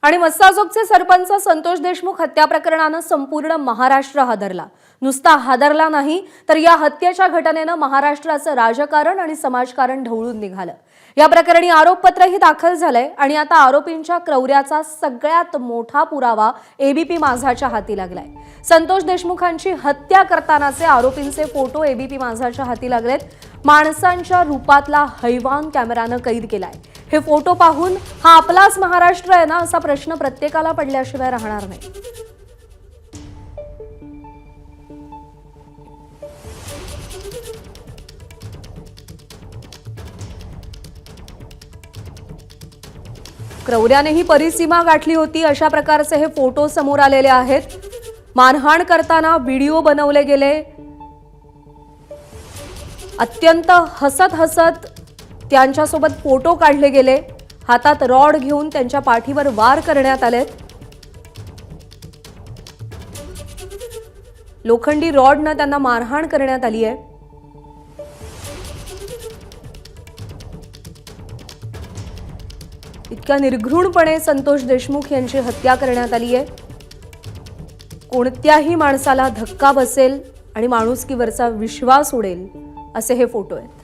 आणि मस्साजोगचे सरपंच संतोष देशमुख हत्या प्रकरणाने संपूर्ण महाराष्ट्र हादरला। नुसता हादरला नाही तर या हत्येच्या घटनेने महाराष्ट्राचं राजकारण आणि समाजकारण ढवळून निघालं। या प्रकरणी आरोपपत्रही दाखल झालंय आणि आता आरोपींच्या क्रौर्याचा सगळ्यात मोठा पुरावा एबीपी माझाच्या हाती लागलाय। संतोष देशमुखांची हत्या करतानाचे आरोपींचे फोटो एबीपी माझाच्या हाती लागलेत। माणसांच्या रूपातला हैवान कॅमेराने कैद केलाय। हे फोटो पाहून हा आपलाच महाराष्ट्र आहे ना असा प्रश्न प्रत्येकाला पडल्याशिवाय राहणार नाही। क्रौर्यानेही परिसीमा गाठली होती अशा प्रकारचे हे फोटो समोर आलेले आहेत। मारहाण करताना व्हिडिओ बनवले गेले। अत्यंत हसत हसत त्यांच्यासोबत फोटो काढले गेले। हातात रॉड घेऊन त्यांच्या पाठीवर वार करण्यात आले। लोखंडी रॉडने त्यांना मारहाण करण्यात आली आहे। इतक्या निर्घृणपणे संतोष देशमुख यांची हत्या करण्यात आली आहे। कोणत्याही माणसाला धक्का बसेल आणि माणुसकीवरचा विश्वास उडेल असे हे फोटो आहेत।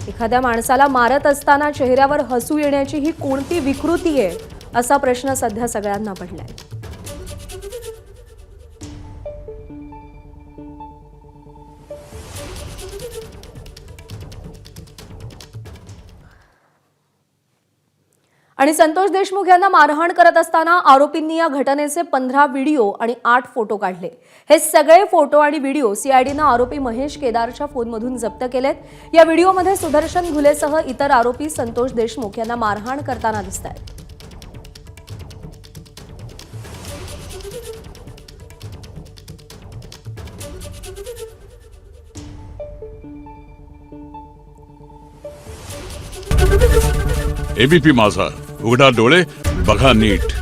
एखाद्या माणसाला मारत असताना चेहऱ्यावर हसू येण्याची ही कोणती विकृती आहे असा प्रश्न सध्या सगळ्यांना पडलाय। आणि संतोष देशमुख यांना मारहाण करत असताना आरोपींनी या घटनेचे 15 व्हिडिओ आणि 8 फोटो काढले। हे सगळे फोटो आणि व्हिडिओ सीआयडीने आरोपी महेश केदारच्या फोनमधून जप्त केलेत। या व्हिडिओमध्ये सुदर्शन घुलेसह इतर आरोपी संतोष देशमुख यांना मारहाण करताना दिसतात। एबीपी माझा, उघडा डोळे बघा नीट।